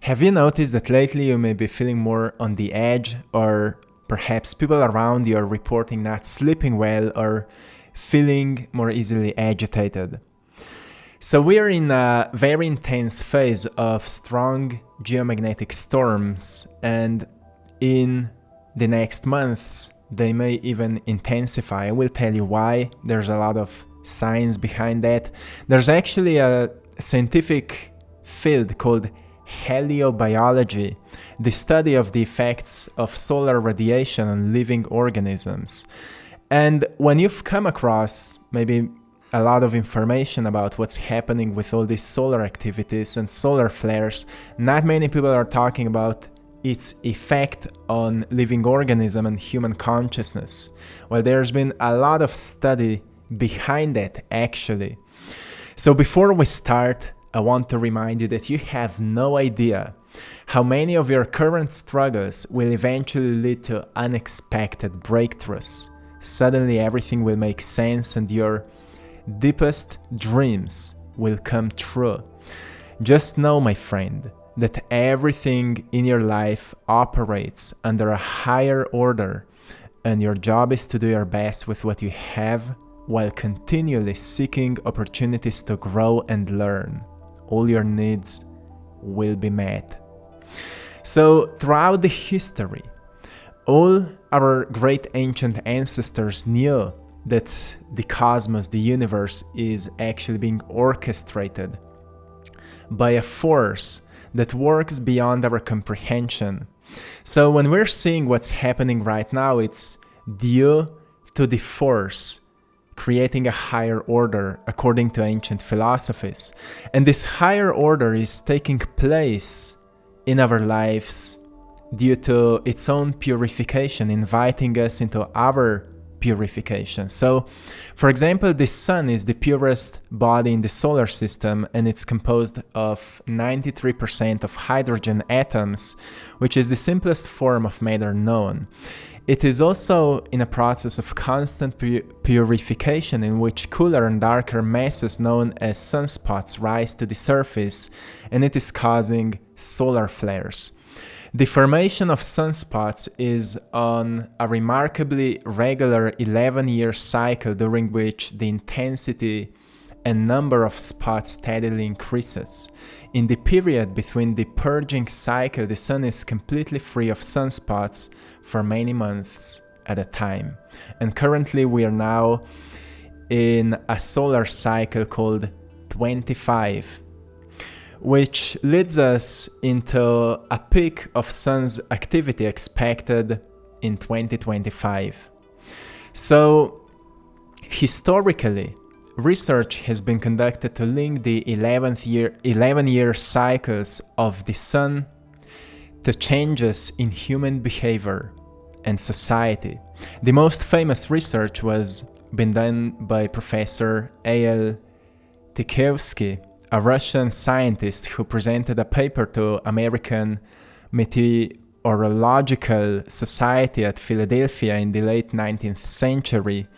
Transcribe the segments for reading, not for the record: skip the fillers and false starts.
Have you noticed that lately you may be feeling more on the edge, or perhaps people around you are reporting not sleeping well or feeling more easily agitated? So we are in a very intense phase of strong geomagnetic storms, and in the next months they may even intensify. I will tell you why. There's a lot of science behind that. There's actually a scientific field called heliobiology, the study of the effects of solar radiation on living organisms. And when you've come across maybe a lot of information about what's happening with all these solar activities and solar flares, not many people are talking about its effect on living organism and human consciousness. Well, there's been a lot of study behind that actually. So before we start, I want to remind you that you have no idea how many of your current struggles will eventually lead to unexpected breakthroughs. Suddenly everything will make sense and your deepest dreams will come true. Just know, my friend, that everything in your life operates under a higher order, and your job is to do your best with what you have while continually seeking opportunities to grow and learn. All your needs will be met. So throughout the history, all our great ancient ancestors knew that the cosmos, the universe, is actually being orchestrated by a force that works beyond our comprehension. So when we're seeing what's happening right now, it's due to the force creating a higher order according to ancient philosophies. And this higher order is taking place in our lives due to its own purification, inviting us into our purification. So, for example, the sun is the purest body in the solar system, and it's composed of 93% of hydrogen atoms, which is the simplest form of matter known. It is also in a process of constant purification in which cooler and darker masses known as sunspots rise to the surface, and it is causing solar flares. The formation of sunspots is on a remarkably regular 11-year cycle during which the intensity and number of spots steadily increases. In the period between the purging cycle, the sun is completely free of sunspots for many months at a time. And currently we are now in a solar cycle called 25, which leads us into a peak of sun's activity expected in 2025. So historically, research has been conducted to link the 11-year cycles of the sun to changes in human behavior and society. The most famous research was been done by Professor A.L. Tikhevsky, a Russian scientist who presented a paper to American Meteorological Society at Philadelphia in the late 19th century.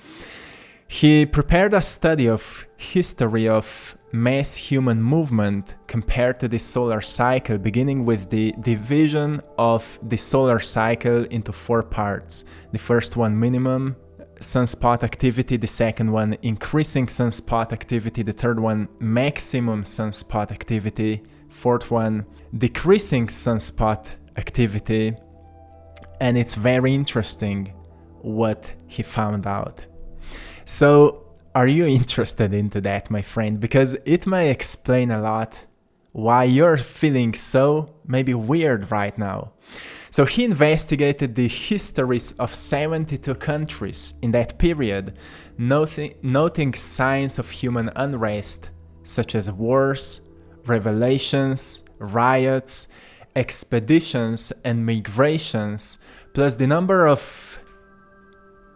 He prepared a study of history of mass human movement compared to the solar cycle, beginning with the division of the solar cycle into 4 parts. The first one, minimum sunspot activity, the second one, increasing sunspot activity, the third one, maximum sunspot activity, fourth one, decreasing sunspot activity. And it's very interesting what he found out. So are you interested into that, my friend? Because it may explain a lot why you're feeling so maybe weird right now. So he investigated the histories of 72 countries in that period, noting signs of human unrest such as wars, revelations, riots, expeditions, and migrations, plus the number of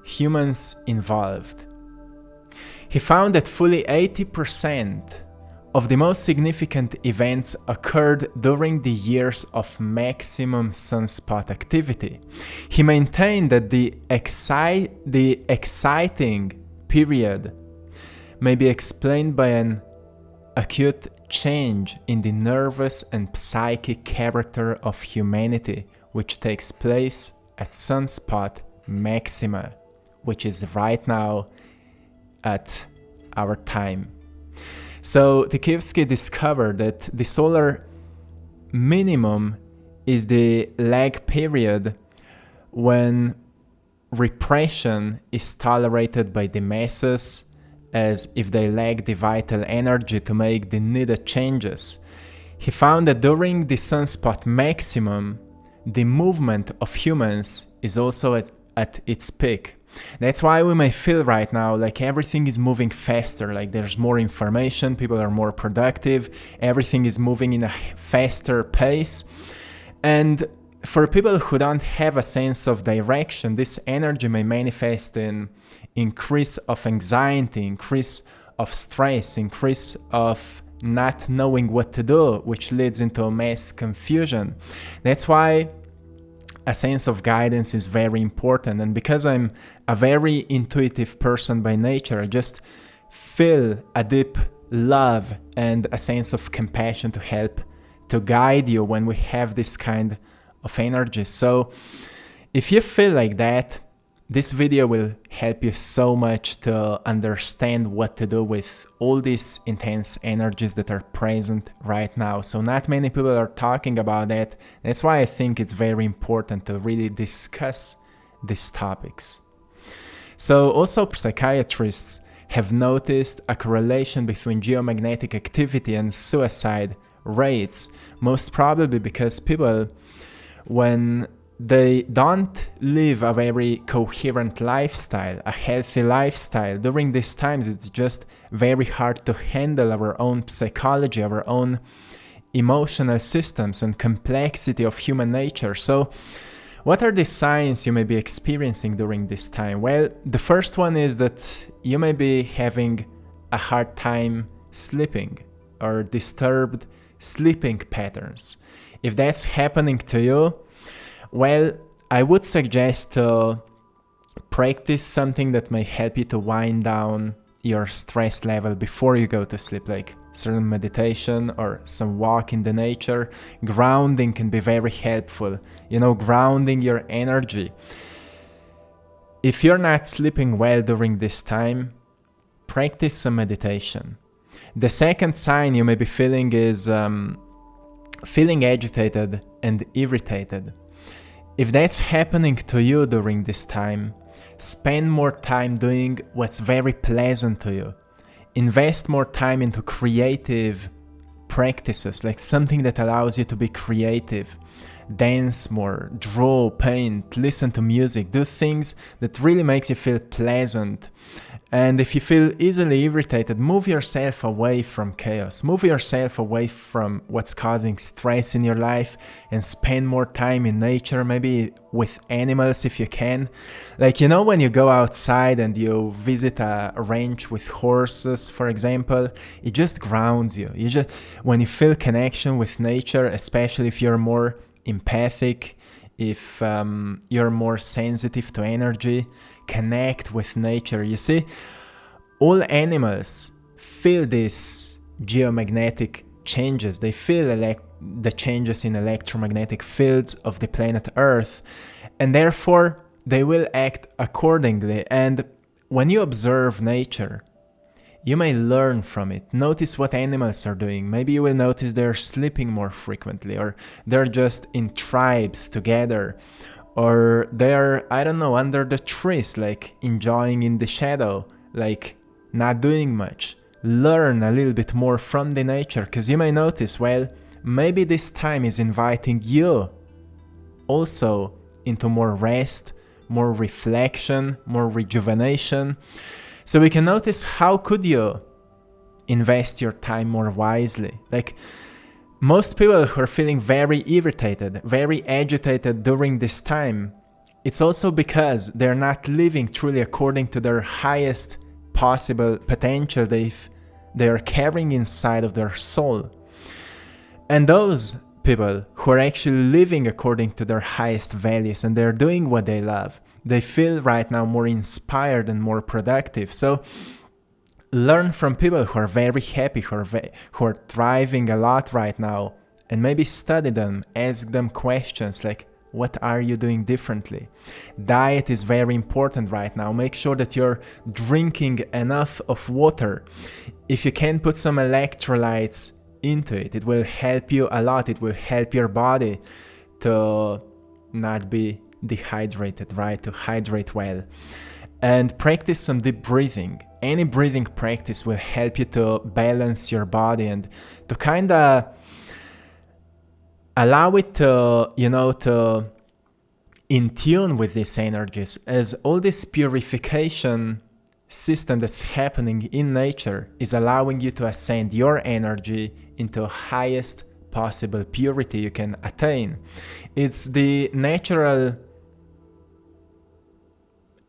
humans involved. He found that fully 80% of the most significant events occurred during the years of maximum sunspot activity. He maintained that the exciting period may be explained by an acute change in the nervous and psychic character of humanity, which takes place at sunspot maxima, which is right now at our time. So Tykivsky discovered that the solar minimum is the lag period when repression is tolerated by the masses, as if they lack the vital energy to make the needed changes. He found that during the sunspot maximum, the movement of humans is also at its peak. That's why we may feel right now like everything is moving faster, like there's more information, people are more productive, everything is moving in a faster pace. And for people who don't have a sense of direction, this energy may manifest in increase of anxiety, increase of stress, increase of not knowing what to do, which leads into a mass confusion. That's why a sense of guidance is very important. And because I'm a very intuitive person by nature, I just feel a deep love and a sense of compassion to help to guide you when we have this kind of energy. So if you feel like that, this video will help you so much to understand what to do with all these intense energies that are present right now. So not many people are talking about that. That's why I think it's very important to really discuss these topics. So also psychiatrists have noticed a correlation between geomagnetic activity and suicide rates, most probably because people, when they don't live a very coherent lifestyle, a healthy lifestyle, during these times it's just very hard to handle our own psychology, our own emotional systems and complexity of human nature. So what are the signs you may be experiencing during this time? Well, the first one is that you may be having a hard time sleeping or disturbed sleeping patterns. If that's happening to you, well, I would suggest to practice something that may help you to wind down your stress level before you go to sleep, like certain meditation or some walk in the nature. Grounding can be very helpful, grounding your energy. If you're not sleeping well during this time, practice some meditation. The second sign you may be feeling is feeling agitated and irritated. If that's happening to you during this time, spend more time doing what's very pleasant to you. Invest more time into creative practices, like something that allows you to be creative. Dance more, draw, paint, listen to music, do things that really makes you feel pleasant. And if you feel easily irritated, move yourself away from chaos. Move yourself away from what's causing stress in your life and spend more time in nature, maybe with animals if you can. Like, when you go outside and you visit a ranch with horses, for example, it just grounds you. When you feel connection with nature, especially if you're more empathic, if you're more sensitive to energy, connect with nature. You see, all animals feel these geomagnetic changes. They feel the changes in electromagnetic fields of the planet Earth, and therefore they will act accordingly. And when you observe nature, you may learn from it. Notice what animals are doing. Maybe you will notice they're sleeping more frequently, or they're just in tribes together, or they're, under the trees, like enjoying in the shadow, like not doing much. Learn a little bit more from the nature, because you may notice, well, maybe this time is inviting you also into more rest, more reflection, more rejuvenation. So we can notice, how could you invest your time more wisely? Like, most people who are feeling very irritated, very agitated during this time, it's also because they're not living truly according to their highest possible potential they are carrying inside of their soul. And those people who are actually living according to their highest values and they're doing what they love, they feel right now more inspired and more productive. So Learn from people who are very happy, who are thriving a lot right now, and maybe study them, ask them questions like, what are you doing differently? Diet is very important right now. Make sure that you're drinking enough of water. If you can put some electrolytes into it, it will help you a lot. It will help your body to not be dehydrated, right? To hydrate well. And practice some deep breathing. Any breathing practice will help you to balance your body and to kind of allow it to, to in tune with these energies, as all this purification system that's happening in nature is allowing you to ascend your energy into highest possible purity you can attain. It's the natural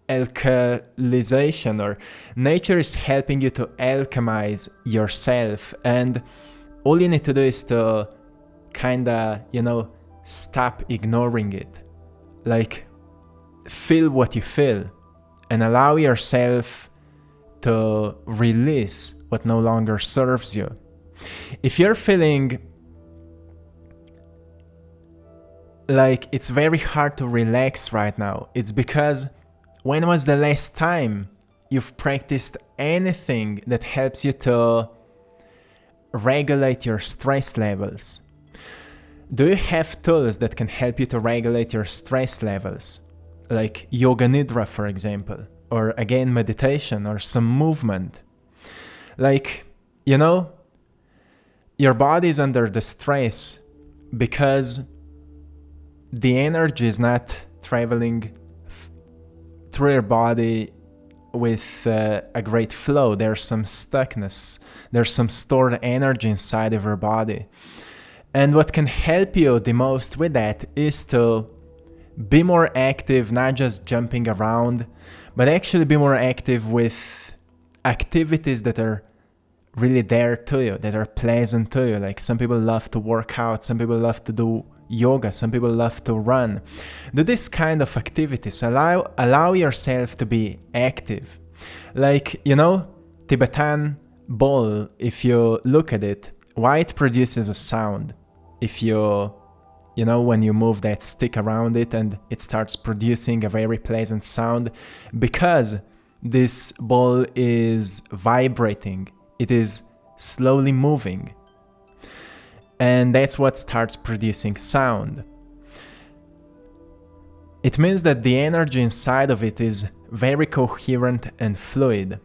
alkalization, or nature is helping you to alchemize yourself, and all you need to do is to kinda, stop ignoring it. Like, feel what you feel and allow yourself to release what no longer serves you. If you're feeling like it's very hard to relax right now, it's because when was the last time you've practiced anything that helps you to regulate your stress levels? Do you have tools that can help you to regulate your stress levels? Like yoga nidra, for example, or again, meditation or some movement. Like, your body is under the stress because the energy is not traveling through your body with a great flow. There's some stuckness. There's some stored energy inside of your body. And what can help you the most with that is to be more active, not just jumping around, but actually be more active with activities that are really there to you, that are pleasant to you. Like some people love to work out, some people love to do yoga, some people love to run. Do this kind of activities. Allow yourself to be active. Like, Tibetan bowl, if you look at it, why it produces a sound? If when you move that stick around it and it starts producing a very pleasant sound, because this ball is vibrating, it is slowly moving. And that's what starts producing sound. It means that the energy inside of it is very coherent and fluid.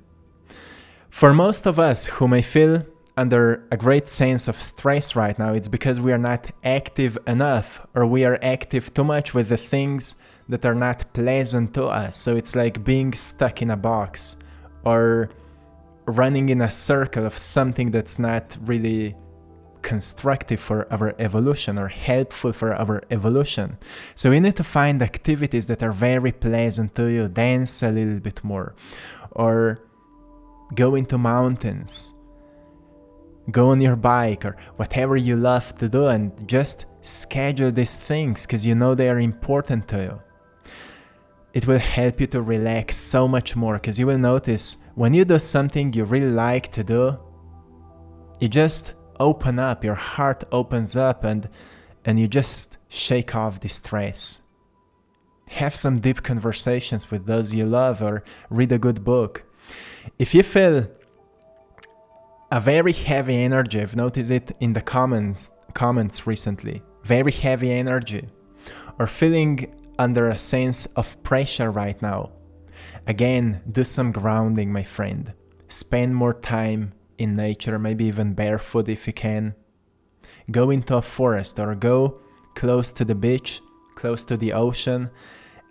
For most of us who may feel under a great sense of stress right now, it's because we are not active enough, or we are active too much with the things that are not pleasant to us. So it's like being stuck in a box or running in a circle of something that's not really constructive for our evolution or helpful for our evolution. So we need to find activities that are very pleasant to you. Dance a little bit more, or go into mountains, go on your bike, or whatever you love to do, and just schedule these things because they are important to you. It will help you to relax so much more, because you will notice when you do something you really like to do, you just open up, your heart opens up, and you just shake off the stress. Have some deep conversations with those you love, or read a good book. If you feel a very heavy energy, I've noticed it in the comments recently, very heavy energy, or feeling under a sense of pressure right now, again, do some grounding, my friend. Spend more time in nature, maybe even barefoot if you can. Go into a forest, or go close to the beach, close to the ocean,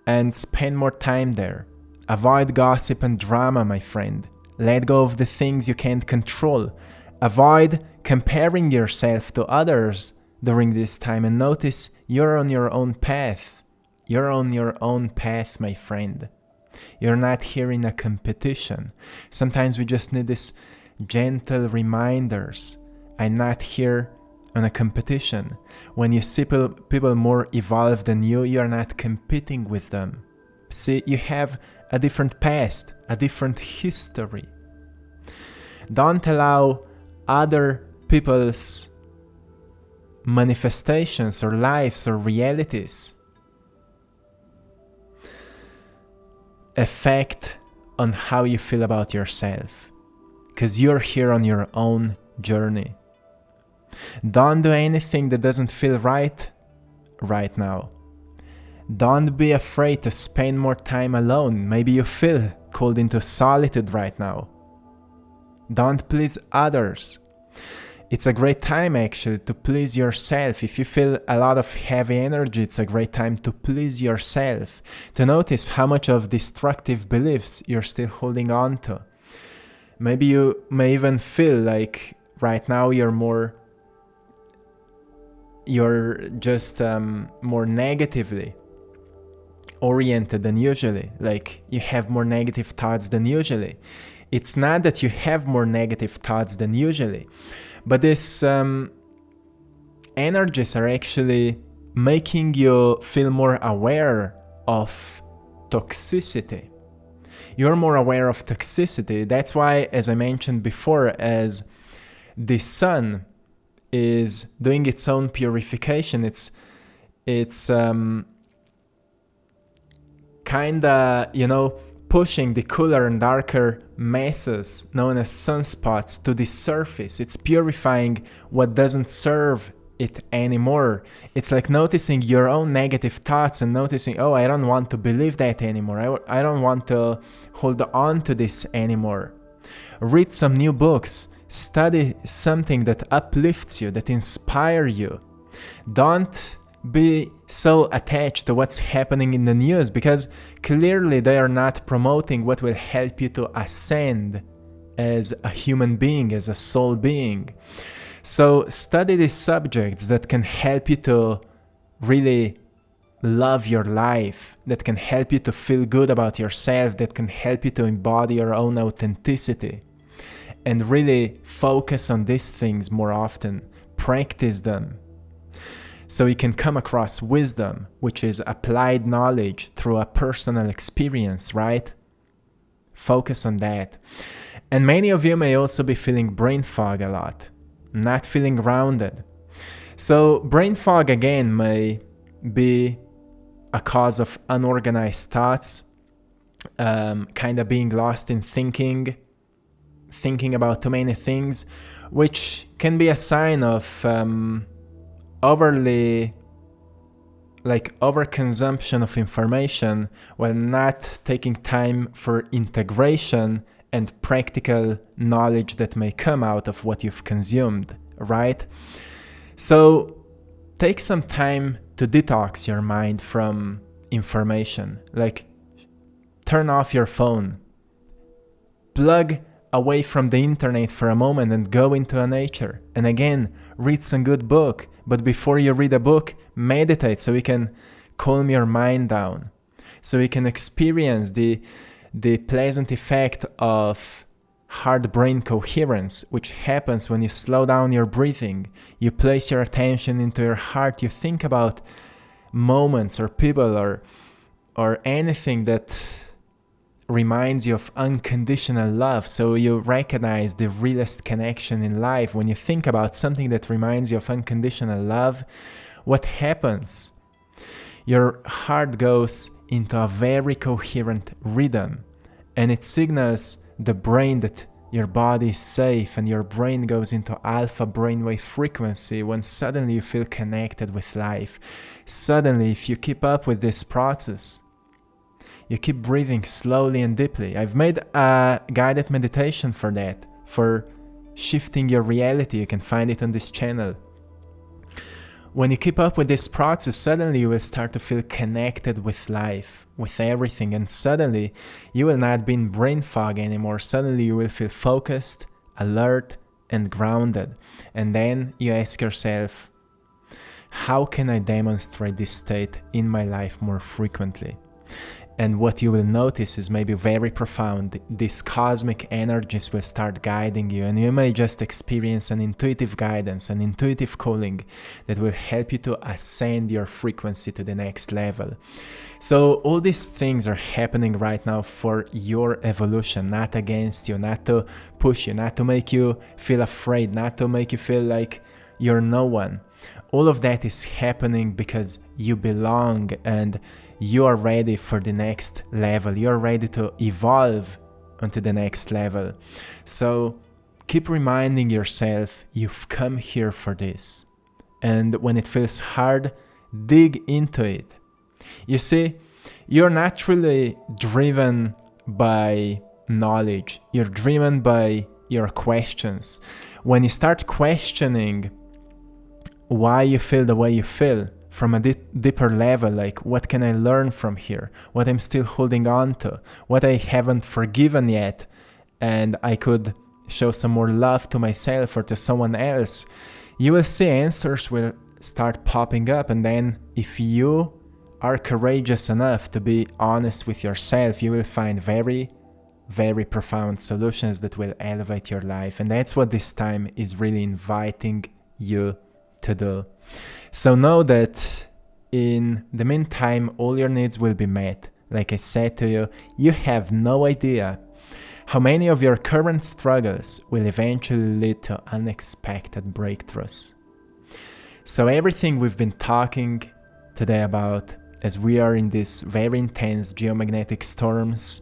and spend more time there. Avoid gossip and drama, my friend. Let go of the things you can't control. Avoid comparing yourself to others during this time, and notice you're on your own path. You're on your own path, my friend. You're not here in a competition. Sometimes we just need these gentle reminders. I'm not here on a competition. When you see people more evolved than you, you're not competing with them. See, you have a different past, a different history. Don't allow other people's manifestations or lives or realities affect on how you feel about yourself, because you're here on your own journey. Don't do anything that doesn't feel right now. Don't be afraid to spend more time alone. Maybe you feel called into solitude right now. Don't please others. It's a great time actually to please yourself. If you feel a lot of heavy energy, it's a great time to please yourself, to notice how much of destructive beliefs you're still holding on to. Maybe you may even feel like right now you're just more negatively oriented than usually, like you have more negative thoughts than usually. It's not that you have more negative thoughts than usually, but these energies are actually making you feel more aware of toxicity. You're more aware of toxicity. That's why, as I mentioned before, as the sun is doing its own purification, it's kinda, pushing the cooler and darker masses known as sunspots to the surface. It's purifying what doesn't serve it anymore. It's like noticing your own negative thoughts and noticing, oh, I don't want to believe that anymore. I don't want to hold on to this anymore. Read some new books. Study something that uplifts you, that inspires you. Don't be so attached to what's happening in the news, because clearly they are not promoting what will help you to ascend as a human being, as a soul being. So study the subjects that can help you to really love your life, that can help you to feel good about yourself, that can help you to embody your own authenticity, and really focus on these things more often. Practice them, so you can come across wisdom, which is applied knowledge through a personal experience, right? Focus on that. And many of you may also be feeling brain fog a lot, not feeling grounded. So brain fog again may be a cause of unorganized thoughts, kind of being lost in thinking about too many things, which can be a sign of overconsumption of information while not taking time for integration and practical knowledge that may come out of what you've consumed, right? So take some time to detox your mind from information. Like, turn off your phone, plug away from the internet for a moment and go into nature. And again, read some good book. But before you read a book, meditate so you can calm your mind down, so you can experience the pleasant effect of heart brain coherence, which happens when you slow down your breathing, you place your attention into your heart, you think about moments or people or anything that reminds you of unconditional love. So you recognize the realest connection in life. When you think about something that reminds you of unconditional love, what happens? Your heart goes into a very coherent rhythm, and it signals the brain that your body is safe, and your brain goes into alpha brainwave frequency when suddenly you feel connected with life. Suddenly, if you keep up with this process, you keep breathing slowly and deeply. I've made a guided meditation for that, for shifting your reality. You can find it on this channel. When you keep up with this process, suddenly you will start to feel connected with life, with everything, and suddenly you will not be in brain fog anymore. Suddenly you will feel focused, alert, and grounded. And then you ask yourself, how can I demonstrate this state in my life more frequently? And what you will notice is maybe very profound. These cosmic energies will start guiding you, and you may just experience an intuitive guidance, an intuitive calling that will help you to ascend your frequency to the next level. So all these things are happening right now for your evolution, not against you, not to push you, not to make you feel afraid, not to make you feel like you're no one. All of that is happening because you belong and you are ready for the next level. You're ready to evolve onto the next level. So keep reminding yourself you've come here for this. And when it feels hard, dig into it. You see, you're naturally driven by knowledge. You're driven by your questions. When you start questioning why you feel the way you feel, from a deeper level, like what can I learn from here, what I'm still holding on to, what I haven't forgiven yet, and I could show some more love to myself or to someone else, you will see answers will start popping up. And then if you are courageous enough to be honest with yourself, you will find very, very profound solutions that will elevate your life. And that's what this time is really inviting you to do. So know that in the meantime, all your needs will be met. Like I said to you, you have no idea how many of your current struggles will eventually lead to unexpected breakthroughs. So everything we've been talking today about, as we are in these very intense geomagnetic storms,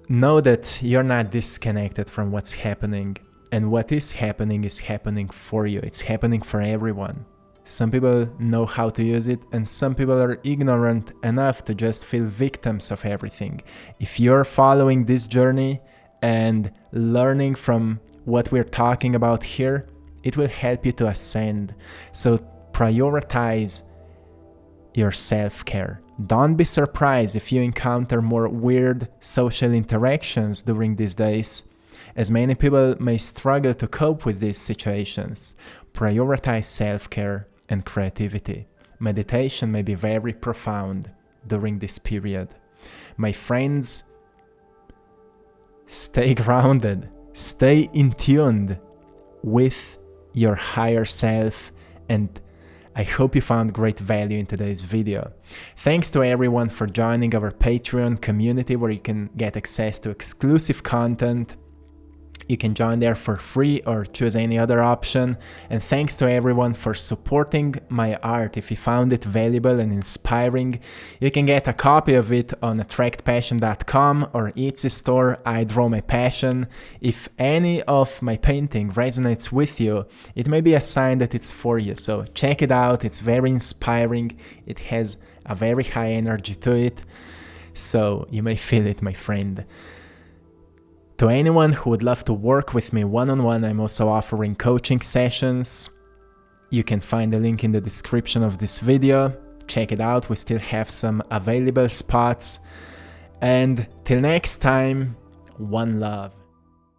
know that you're not disconnected from what's happening. And what is happening for you. It's happening for everyone. Some people know how to use it, and some people are ignorant enough to just feel victims of everything. If you're following this journey and learning from what we're talking about here, it will help you to ascend. So prioritize your self-care. Don't be surprised if you encounter more weird social interactions during these days, as many people may struggle to cope with these situations. Prioritize self-care and creativity. Meditation may be very profound during this period. My friends, stay grounded, stay in tune with your higher self, and I hope you found great value in today's video. Thanks to everyone for joining our Patreon community, where you can get access to exclusive content. You can join there for free or choose any other option. And thanks to everyone for supporting my art. If you found it valuable and inspiring, you can get a copy of it on AttractPassion.com or Etsy store, I Draw My Passion. If any of my painting resonates with you, it may be a sign that it's for you. So check it out. It's very inspiring. It has a very high energy to it. So you may feel it, my friend. To anyone who would love to work with me one-on-one, I'm also offering coaching sessions. You can find the link in the description of this video. Check it out, we still have some available spots. And till next time, one love.